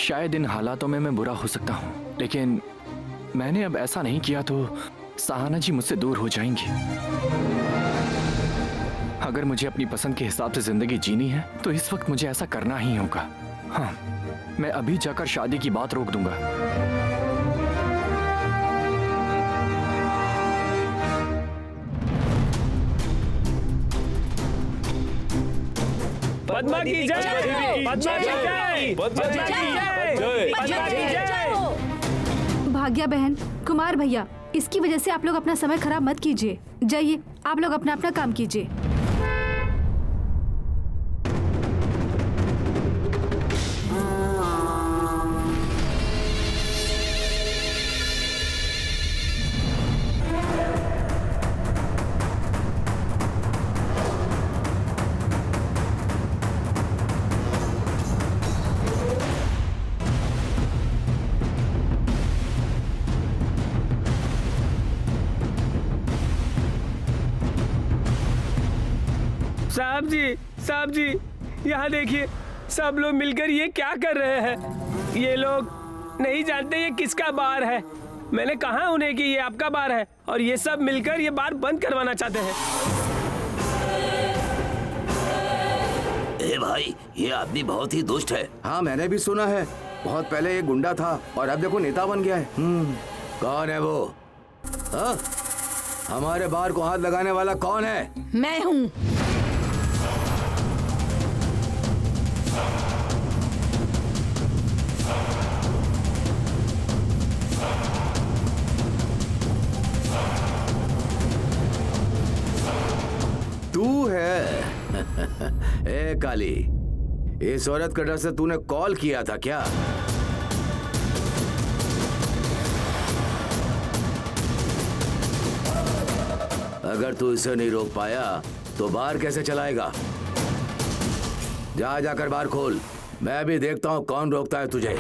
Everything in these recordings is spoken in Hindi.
शायद इन हालातों में मैं बुरा हो सकता हूँ, लेकिन मैंने अब ऐसा नहीं किया तो सहाना जी मुझसे दूर हो जाएंगी। अगर मुझे अपनी पसंद के हिसाब से जिंदगी जीनी है तो इस वक्त मुझे ऐसा करना ही होगा। हाँ, मैं अभी जाकर शादी की बात रोक दूंगा। पद्मा की जय, पद्मा की जय, पद्मा की जय, पद्मा की जय। भाग्या बहन, कुमार भैया, इसकी वजह से आप लोग अपना समय खराब मत कीजिए। जाइए, आप लोग अपना अपना काम कीजिए। साहब जी, यहाँ देखिए, सब लोग मिलकर ये क्या कर रहे हैं? ये लोग नहीं जानते ये किसका बार है। मैंने कहा उन्हें कि ये आपका बार है और ये सब मिलकर ये बार बंद करवाना चाहते हैं। ए भाई, ये आदमी बहुत ही दुष्ट है। हाँ, मैंने भी सुना है। बहुत पहले ये गुंडा था और अब देखो नेता बन गया है। कौन है वो? हाँ? हमारे बार को हाथ लगाने वाला कौन है? मैं हूँ। तू है? ए काली, इस औरत के डर से तूने कॉल किया था क्या? अगर तू इसे नहीं रोक पाया तो बार कैसे चलाएगा? जाकर बार खोल। मैं भी देखता हूं कौन रोकता है तुझे।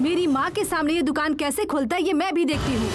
मेरी माँ के सामने ये दुकान कैसे खोलता है ये मैं भी देखती हूँ।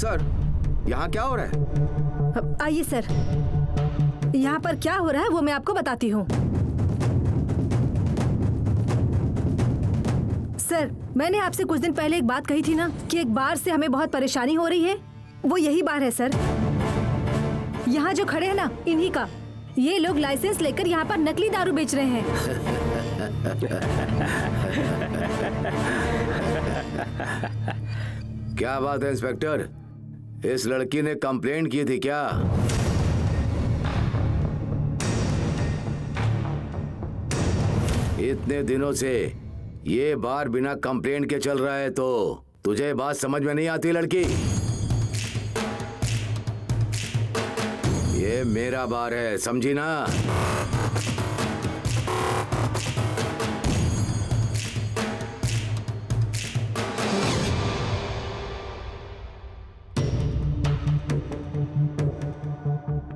सर, यहाँ क्या हो रहा है? आइए सर, यहाँ पर क्या हो रहा है वो मैं आपको बताती हूँ। सर, मैंने आपसे कुछ दिन पहले एक बात कही थी ना कि एक बार से हमें बहुत परेशानी हो रही है। वो यही बार है सर। यहाँ जो खड़े हैं ना, इन्हीं का। ये लोग लाइसेंस लेकर यहाँ पर नकली दारू बेच रहे हैं। क्या बात है इंस्पेक्टर? इस लड़की ने कंप्लेंट की थी क्या? इतने दिनों से ये बार बिना कंप्लेंट के चल रहा है तो तुझे बात समझ में नहीं आती लड़की? ये मेरा बार है, समझी ना?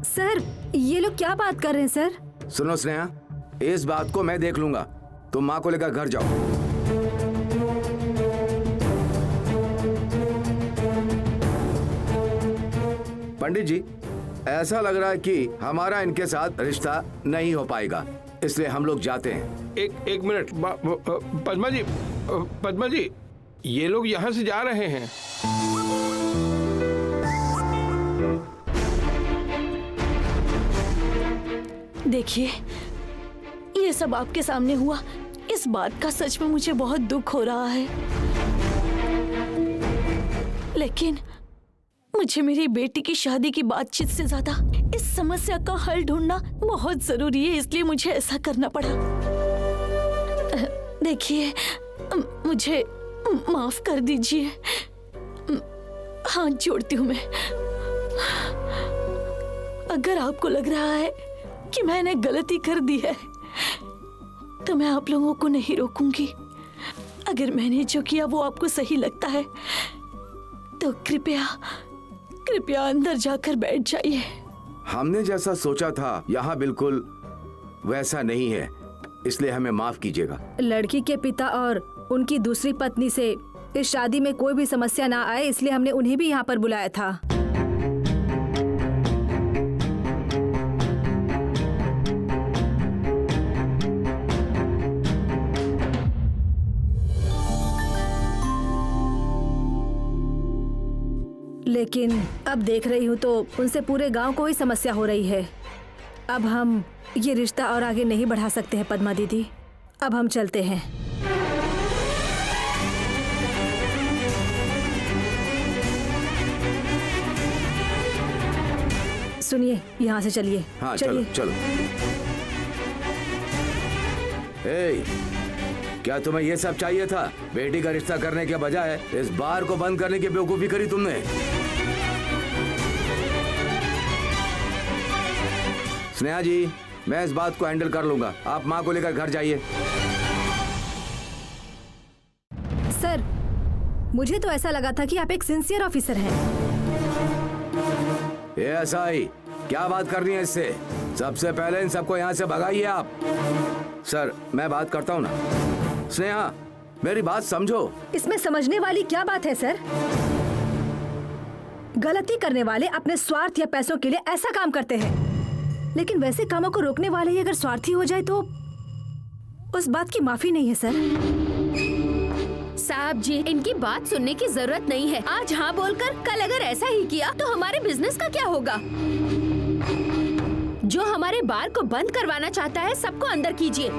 सर, ये लोग क्या बात कर रहे हैं सर? सुनो स्नेहा, इस बात को मैं देख लूंगा। तुम माँ को लेकर घर जाओ। पंडित जी, ऐसा लग रहा है कि हमारा इनके साथ रिश्ता नहीं हो पाएगा, इसलिए हम लोग जाते हैं। एक मिनट, पद्मा जी, ये लोग यहाँ से जा रहे हैं। देखिए, ये सब आपके सामने हुआ। इस बात का सच में मुझे बहुत दुख हो रहा है, लेकिन मुझे मेरी बेटी की शादी की बातचीत से ज्यादा इस समस्या का हल ढूंढना बहुत जरूरी है, इसलिए मुझे ऐसा करना पड़ा। देखिए, मुझे माफ कर दीजिए। हाथ जोड़ती हूँ मैं। अगर आपको लग रहा है कि मैंने गलती कर दी है तो मैं आप लोगों को नहीं रोकूंगी। अगर मैंने जो किया वो आपको सही लगता है तो कृपया कृपया अंदर जाकर बैठ जाइए। हमने जैसा सोचा था यहाँ बिल्कुल वैसा नहीं है, इसलिए हमें माफ कीजिएगा। लड़की के पिता और उनकी दूसरी पत्नी से इस शादी में कोई भी समस्या ना आए, इसलिए हमने उन्हें भी यहाँ पर बुलाया था। लेकिन अब देख रही हूँ तो उनसे पूरे गांव को ही समस्या हो रही है। अब हम ये रिश्ता और आगे नहीं बढ़ा सकते हैं पद्मा दीदी। अब हम चलते हैं। सुनिए, यहाँ से चलिए। हाँ चलो चलो। ए, क्या तुम्हें ये सब चाहिए था? बेटी का रिश्ता करने के बजाय इस बार को बंद करने की बेवकूफी करी तुमने। स्नेहा जी, मैं इस बात को हैंडल कर लूंगा, आप माँ को लेकर घर जाइए। सर, मुझे तो ऐसा लगा था कि आप एक सिंसियर ऑफिसर हैं। ये ऐसा ही क्या बात करनी है इससे? सबसे पहले इन सबको यहाँ से भगाइए आप। सर, मैं बात करता हूँ ना। स्नेहा, मेरी बात समझो। इसमें समझने वाली क्या बात है सर? गलती करने वाले अपने स्वार्थ या पैसों के लिए ऐसा काम करते हैं, लेकिन वैसे कामों को रोकने वाले ही अगर स्वार्थी हो जाए तो उस बात की माफी नहीं है सर। साहब जी, इनकी बात सुनने की जरूरत नहीं है। आज हाँ बोलकर कल अगर ऐसा ही किया तो हमारे बिजनेस का क्या होगा? जो हमारे बार को बंद करवाना चाहता है सबको अंदर कीजिए।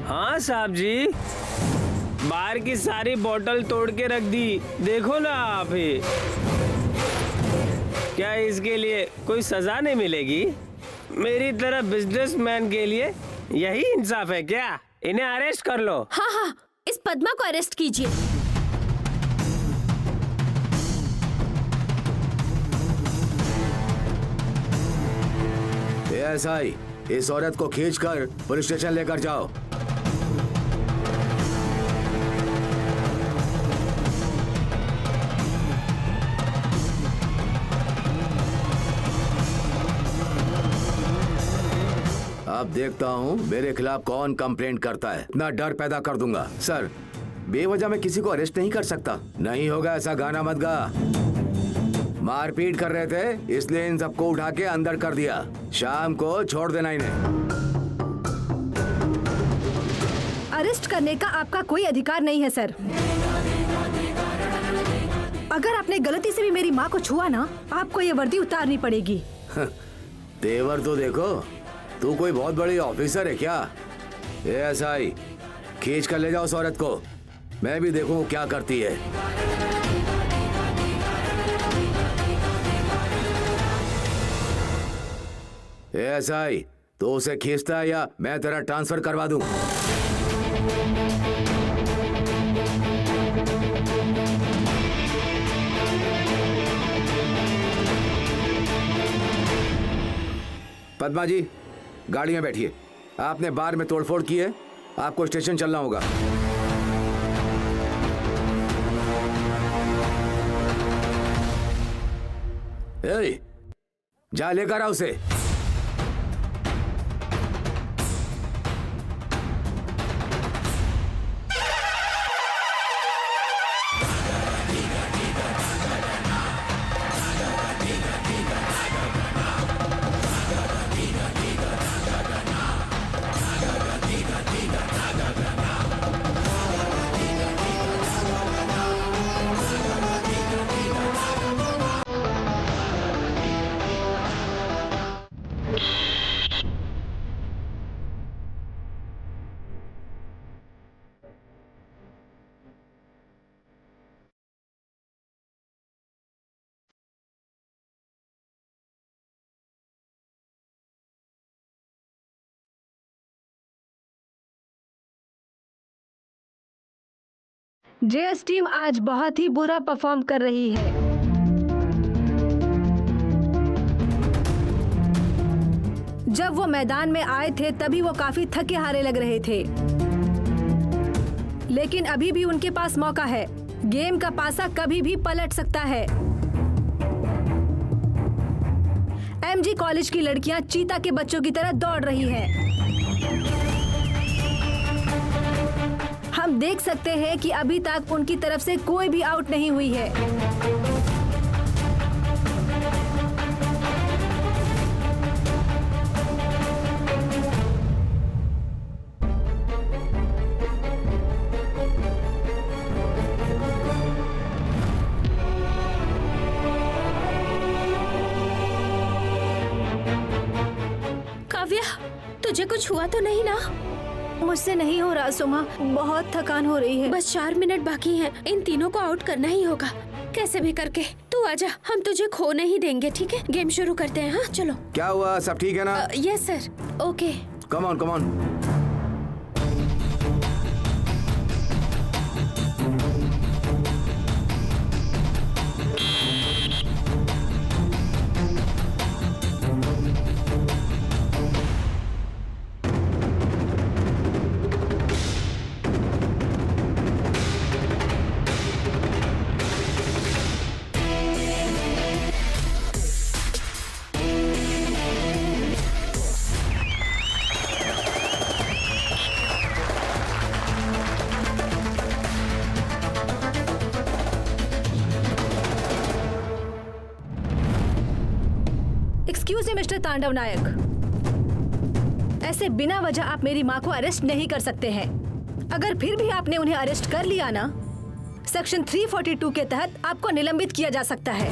हाँ साहब जी, बार की सारी बोतल तोड़ के रख दी, देखो ना आप ही। क्या इसके लिए कोई सजा नहीं मिलेगी? मेरी तरह बिजनेसमैन के लिए यही इंसाफ है क्या? इन्हें अरेस्ट कर लो। हाँ हाँ, इस पद्मा को अरेस्ट कीजिए। ऐसा ही इस औरत को खींचकर पुलिस स्टेशन लेकर जाओ। अब देखता हूँ मेरे खिलाफ कौन कंप्लेंट करता है। ना डर पैदा कर दूंगा। सर, बेवजह मैं किसी को अरेस्ट नहीं कर सकता। नहीं होगा ऐसा गाना मत गा। मारपीट कर रहे थे इसलिए इन सबको उठा के अंदर कर दिया। शाम को छोड़ देना इन्हें। अरेस्ट करने का आपका कोई अधिकार नहीं है सर। अगर आपने गलती से भी मेरी माँ को छुआ ना, आपको ये वर्दी उतारनी पड़ेगी। तेवर तो देखो, तू कोई बहुत बड़ी ऑफिसर है क्या? ये ऐसा ही खींच कर ले जाओ उस औरत को, मैं भी देखूं क्या करती है। ये ऐसा ही तो उसे खींचता है या मैं तेरा ट्रांसफर करवा दूं? पद्मा जी, गाड़ी में बैठिए। आपने बार में तोड़फोड़ की है, आपको स्टेशन चलना होगा। ए, जा लेकर आ उसे। जेएस टीम आज बहुत ही बुरा परफॉर्म कर रही है। जब वो मैदान में आए थे तभी वो काफी थके हारे लग रहे थे, लेकिन अभी भी उनके पास मौका है। गेम का पासा कभी भी पलट सकता है। एमजी कॉलेज की लड़कियां चीता के बच्चों की तरह दौड़ रही हैं। हम देख सकते हैं कि अभी तक उनकी तरफ से कोई भी आउट नहीं हुई है। काव्या, तुझे कुछ हुआ तो नहीं ना? मुझसे नहीं हो रहा सुमा, बहुत थकान हो रही है। बस 4 मिनट बाकी हैं। इन तीनों को आउट करना ही होगा कैसे भी करके। तू आजा, हम तुझे खो नहीं देंगे, ठीक है? गेम शुरू करते हैं। हाँ चलो। क्या हुआ, सब ठीक है ना? Yes sir. Okay. Come on come on. Excuse me mister तांडव नायक, ऐसे बिना वजह आप मेरी माँ को अरेस्ट नहीं कर सकते हैं। अगर फिर भी आपने उन्हें अरेस्ट कर लिया ना, सेक्शन 342 के तहत आपको निलंबित किया जा सकता है।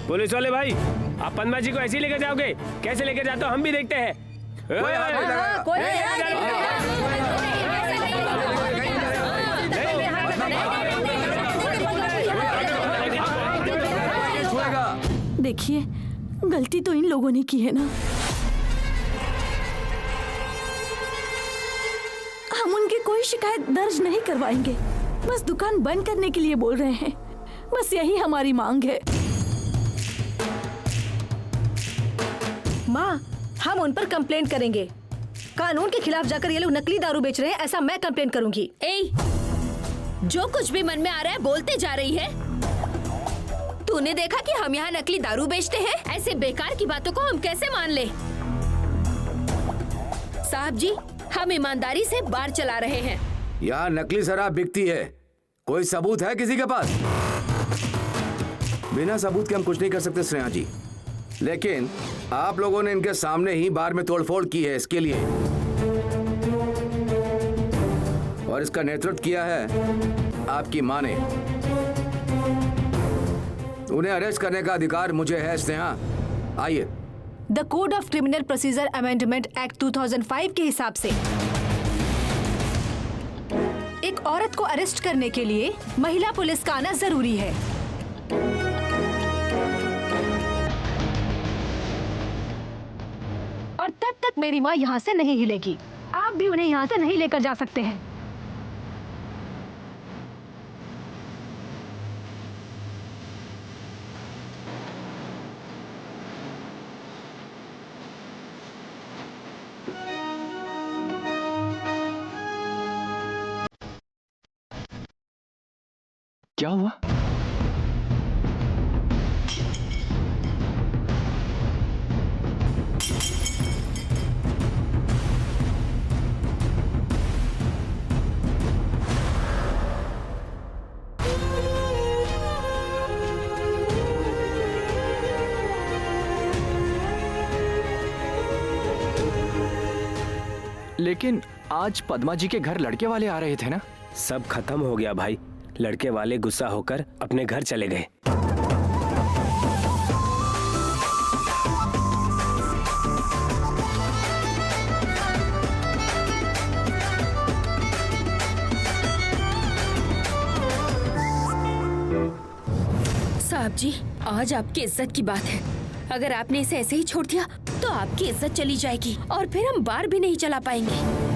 पुलिस वाले भाई, आप पद्मा जी को ऐसे ही लेकर जाओगे? कैसे लेकर जाते हो हम भी देखते हैं। कोई हाथ नहीं लगाया। कोई देखिए, गलती तो इन लोगों ने की है ना। हम उनकी कोई शिकायत दर्ज नहीं करवाएंगे, बस दुकान बंद करने के लिए बोल रहे हैं। बस यही हमारी मांग है। माँ, हम उन पर कंप्लेंट करेंगे। कानून के खिलाफ जाकर ये लोग नकली दारू बेच रहे हैं, ऐसा मैं कंप्लेंट करूंगी। ए, जो कुछ भी मन में आ रहा है बोलते जा रही है। तूने देखा कि हम यहाँ नकली दारू बेचते हैं? ऐसे बेकार की बातों को हम कैसे मान ले? साहब जी, हम ईमानदारी से बार चला रहे हैं। यहाँ नकली शराब बिकती है, कोई सबूत है किसी के पास? बिना सबूत के हम कुछ नहीं कर सकते स्नेहा जी, लेकिन आप लोगों ने इनके सामने ही बार में तोड़फोड़ की है, इसके लिए और इसका नेतृत्व किया है आपकी माँ ने। उन्हें अरेस्ट करने का अधिकार मुझे है स्नेहा। आइए। The code of criminal procedure amendment act 2005 के हिसाब से एक औरत को अरेस्ट करने के लिए महिला पुलिस का आना जरूरी है। और तब तक मेरी माँ यहाँ से नहीं हिलेगी। आप भी उन्हें यहाँ से नहीं लेकर जा सकते हैं। क्या हुआ? लेकिन आज पद्मा जी के घर लड़के वाले आ रहे थे ना? सब खत्म हो गया भाई। लड़के वाले गुस्सा होकर अपने घर चले गए। साहब जी, आज आपकी इज्जत की बात है। अगर आपने इसे ऐसे ही छोड़ दिया तो आपकी इज्जत चली जाएगी और फिर हम बार भी नहीं चला पाएंगे।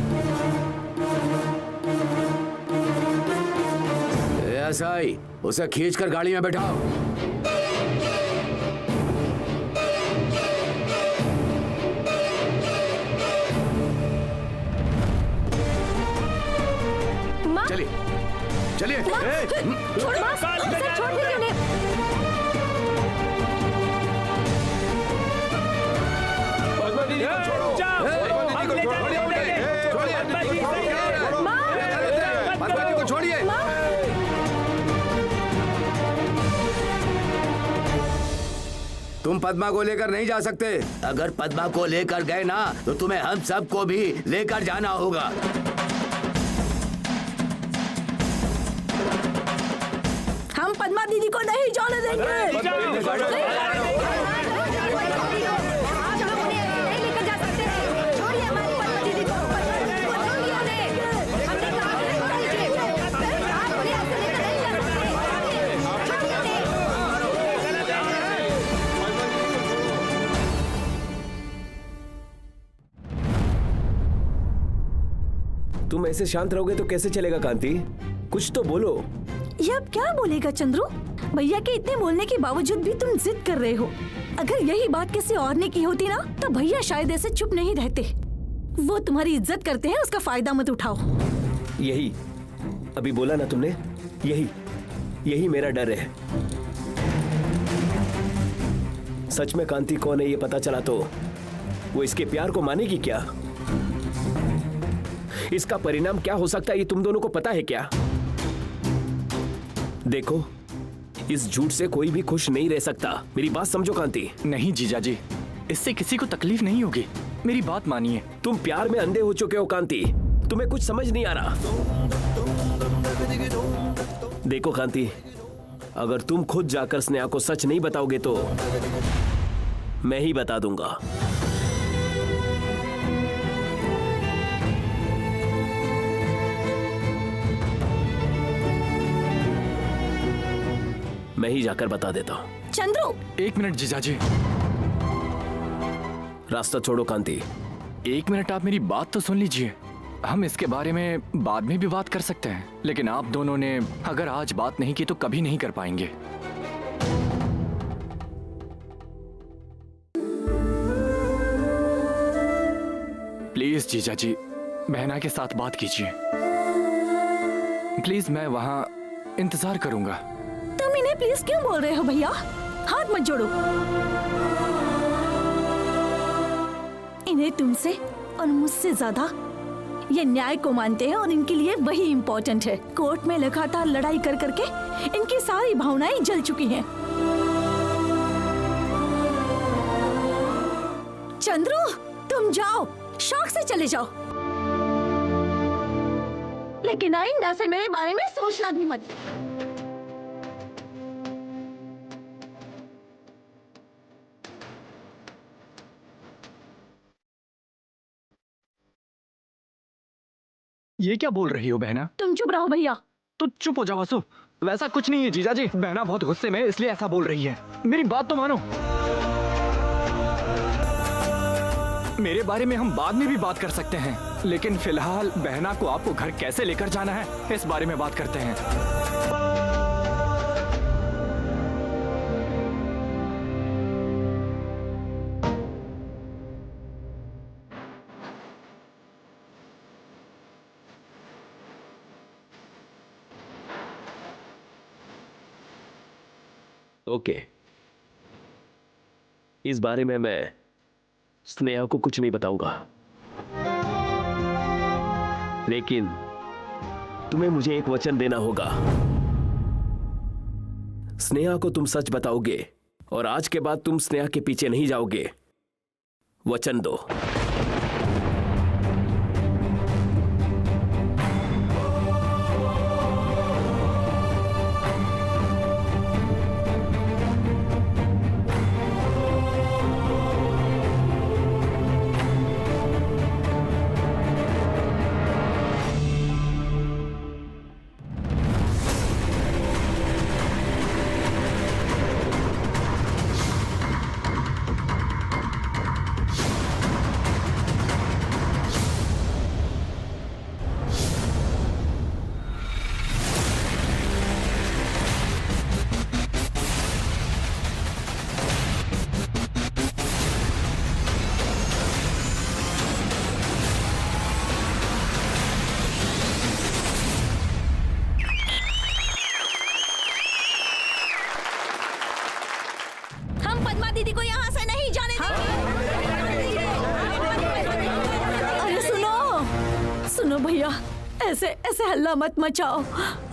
एसआई, उसे खींचकर गाड़ी में बैठाओ। चलिए चलिए। छोड़ दीजिए उन्हें। पद्मा दीदी को छोड़ो। पद्मा जी को छोड़िए। तुम पद्मा को लेकर नहीं जा सकते। अगर पद्मा को लेकर गए ना तो तुम्हें हम सबको भी लेकर जाना होगा। हम पद्मा दीदी को नहीं जाने देंगे। आप लोग उन्हें नहीं लेकर जा सकते हैं। छोड़िए हमारी पद्मा दीदी को। छोड़िए उन्हें। हमने कहा है छोड़िए। आप उन्हें ऐसे लेकर नहीं जा सकते। छोड़िए उन्हें। तुम ऐसे शांत रहोगे तो कैसे चलेगा कांति? कुछ तो बोलो। ये अब क्या बोलेगा चंद्रू? भैया के इतने बोलने के बावजूद भी तुम जिद कर रहे हो। अगर यही बात किसी और ने की होती ना तो भैया शायद ऐसे चुप नहीं रहते। वो तुम्हारी इज्जत करते हैं, उसका फायदा मत उठाओ। यही अभी बोला ना तुमने, यही मेरा डर है। सच में कांति कौन है ये पता चला तो वो इसके प्यार को मानेगी क्या? इसका परिणाम क्या हो सकता है ये तुम दोनों को पता है क्या? देखो, इस झूठ से कोई भी खुश नहीं रह सकता। मेरी बात समझो कांति। नहीं जीजाजी, इससे किसी को तकलीफ नहीं होगी। मेरी बात मानिए। तुम प्यार में अंधे हो चुके हो कांति, तुम्हें कुछ समझ नहीं आ रहा। देखो कांति, अगर तुम खुद जाकर स्नेहा को सच नहीं बताओगे तो मैं ही बता दूंगा। मैं ही जाकर बता देता हूँ। चंद्रू, एक मिनट जीजाजी। रास्ता छोड़ो कांति। एक मिनट, आप मेरी बात तो सुन लीजिए। हम इसके बारे में बाद में भी बात कर सकते हैं, लेकिन आप दोनों ने अगर आज बात नहीं की तो कभी नहीं कर पाएंगे। प्लीज जीजाजी, बहना के साथ बात कीजिए प्लीज। मैं वहां इंतजार करूंगा। तुम इन्हें प्लीज क्यों बोल रहे हो भैया? हाथ मत जोड़ो। इन्हें तुमसे और मुझसे ज्यादा ये न्याय को मानते हैं और इनके लिए वही इम्पोर्टेंट है। कोर्ट में लगातार लड़ाई कर करके इनकी सारी भावनाएं जल चुकी हैं। चंद्रू, तुम जाओ, शौक से चले जाओ, लेकिन आइंदा से मेरे बारे में सोचना भी मत। ये क्या बोल रही हो बहना? तुम चुप रहो भैया। तो चुप हो जाओ वासु। वैसा कुछ नहीं है जीजाजी, बहना बहुत गुस्से में है इसलिए ऐसा बोल रही है। मेरी बात तो मानो। मेरे बारे में हम बाद में भी बात कर सकते हैं, लेकिन फिलहाल बहना को आपको घर कैसे लेकर जाना है इस बारे में बात करते हैं। ओके, इस बारे में मैं स्नेहा को कुछ नहीं बताऊंगा, लेकिन तुम्हें मुझे एक वचन देना होगा। स्नेहा को तुम सच बताओगे और आज के बाद तुम स्नेहा के पीछे नहीं जाओगे। वचन दो। ऐसे हल्ला मत मचाओ,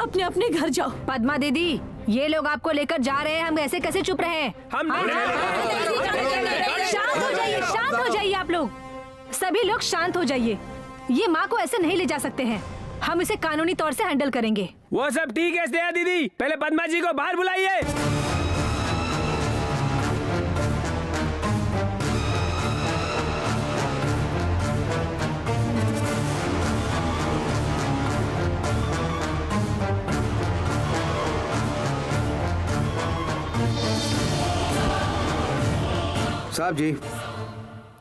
अपने अपने घर जाओ। पद्मा दीदी, ये लोग आपको लेकर जा रहे हैं, हम ऐसे कैसे चुप रहे? हम शांत हो जाइए, शांत हो जाइए आप लोग, सभी लोग शांत हो जाइए। ये माँ को ऐसे नहीं ले जा सकते हैं, हम इसे कानूनी तौर से हैंडल करेंगे। वो सब ठीक है स्नेहा दीदी, पहले पद्मा जी को बाहर बुलाइए। साहब जी,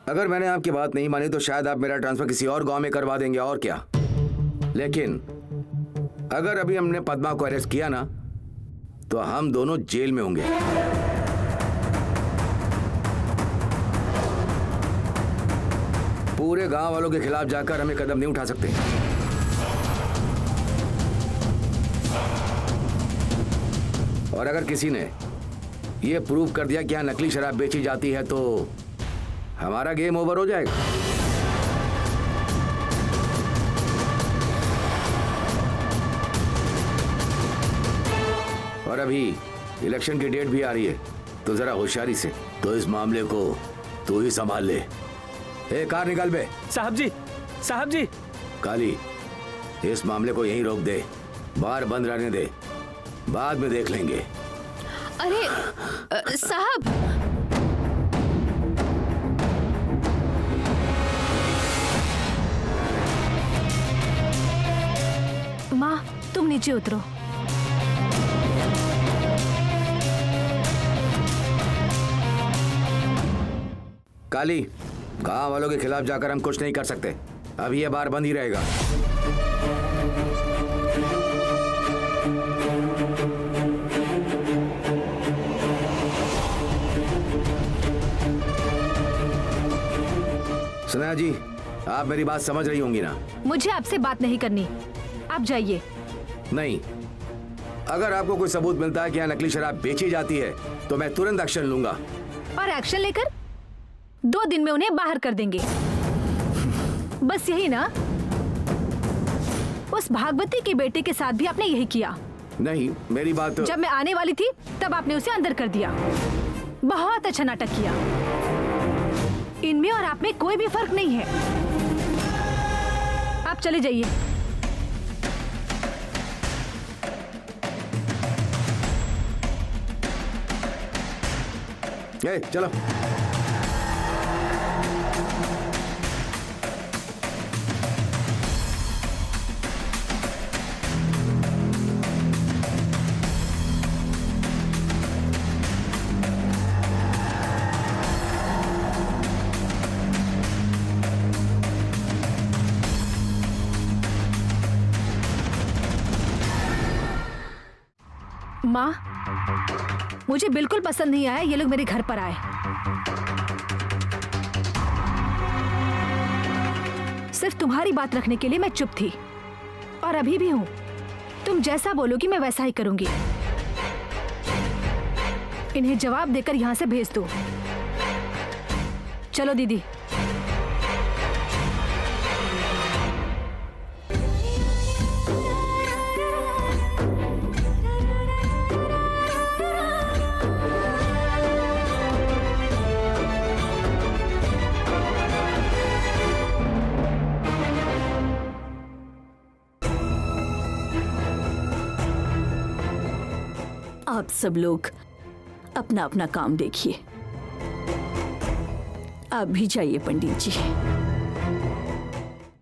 अगर मैंने आपकी बात नहीं मानी तो शायद आप मेरा ट्रांसफर किसी और गांव में करवा देंगे, और क्या। लेकिन अगर अभी हमने पद्मा को अरेस्ट किया ना, तो हम दोनों जेल में होंगे। पूरे गांव वालों के खिलाफ जाकर हमें कदम नहीं उठा सकते। और अगर किसी ने ये प्रूव कर दिया कि यहाँ नकली शराब बेची जाती है, तो हमारा गेम ओवर हो जाएगा। और अभी इलेक्शन की डेट भी आ रही है, तो जरा होशियारी से तो इस मामले को तू ही संभाल ले। ए, कार निकाल बे। साहब जी, साहब जी। काली, इस मामले को यहीं रोक दे, बार बंद रहने दे, बाद में देख लेंगे। अरे साहब, माँ तुम नीचे उतरो। काली, गांव वालों के खिलाफ जाकर हम कुछ नहीं कर सकते, अब ये बार बंद ही रहेगा। स्नेहा जी, आप मेरी बात समझ रही होंगी ना? मुझे आपसे बात नहीं करनी, आप जाइए। नहीं, अगर आपको कोई सबूत मिलता है कि यहाँ नकली शराब बेची जाती है, तो मैं तुरंत एक्शन लूंगा। और एक्शन लेकर 2 दिन में उन्हें बाहर कर देंगे, बस यही ना? उस भागवती के बेटे के साथ भी आपने यही किया। नहीं, मेरी बात। जब मैं आने वाली थी तब आपने उसे अंदर कर दिया। बहुत अच्छा नाटक किया। इनमें और आप में कोई भी फर्क नहीं है। आप चले जाइए। चलो। माँ, मुझे बिल्कुल पसंद नहीं आया ये लोग मेरे घर पर आए। सिर्फ तुम्हारी बात रखने के लिए मैं चुप थी, और अभी भी हूं। तुम जैसा बोलोगी मैं वैसा ही करूंगी। इन्हें जवाब देकर यहां से भेज दो। चलो दीदी। आप सब लोग अपना अपना काम देखिए। आप भी जाइए पंडित जी।